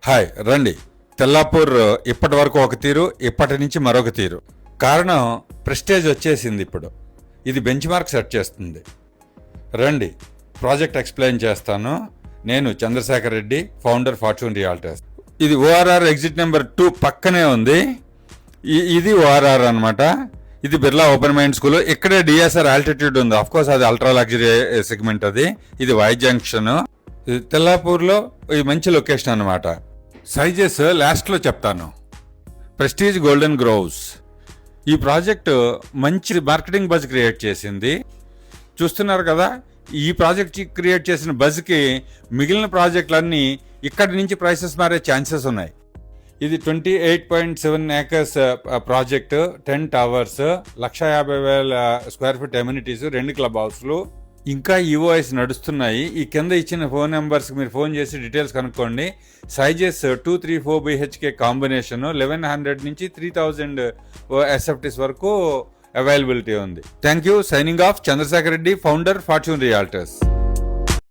Hi రండి. తెల్లాపూర్ ఇప్పటి వరకు ఒక తీరు, ఇప్పటి నుంచి మరొక తీరు. కారణం ప్రెస్టేజ్ వచ్చేసింది. ఇప్పుడు ఇది బెంచ్ మార్క్ సెట్ చేస్తుంది. రండి ప్రాజెక్ట్ ఎక్స్ప్లెయిన్ చేస్తాను. నేను Chandrasekhar Reddy, founder Fortune Realtors. ఇది ఓఆర్ఆర్ ఎగ్జిట్ నెంబర్ 2 పక్కనే ఉంది. ఇది ఓఆర్ఆర్ అనమాట. ఇది బిర్లా ఓపెన్ మైండ్ స్కూల్. ఇక్కడే డిఎస్ఆర్ ఆల్టిట్యూడ్ ఉంది. అఫ్ కోర్స్ అది అల్ట్రా లగ్జరీ సెగ్మెంట్. ఇది వై జంక్షన్. తెల్లాపూర్లో ఇది మంచి లొకేషన్ అనమాట. సైజెస్ లాస్ట్లో చెప్తాను. ప్రెస్టీజ్ గోల్డెన్ గ్రోవ్స్ ఈ ప్రాజెక్టు మంచి మార్కెటింగ్ బజ్ క్రియేట్ చేసింది. చూస్తున్నారు కదా, ఈ ప్రాజెక్ట్ క్రియేట్ చేసిన బజ్కి మిగిలిన ప్రాజెక్టులన్నీ ఇక్కడి నుంచి ప్రైసెస్ మారే ఛాన్సెస్ ఉన్నాయి. ఇది 28.7 acres project, 10 towers, 150,000 square feet amenities, 2 club హౌస్లు, ఇంకా ఈఓఐస్ నడుస్తున్నాయి. ఈ కింద ఇచ్చిన ఫోన్ నెంబర్స్కి మీరు ఫోన్ చేసి డీటెయిల్స్ కనుక్కోండి. సైజెస్ 2-3-4 BHK కాంబినేషన్, 1100 నుంచి 3000 SFTs వరకు అవైలబిలిటీ ఉంది. Thank you. Signing off. Chandrasekhar Reddy, founder Fortune realtors.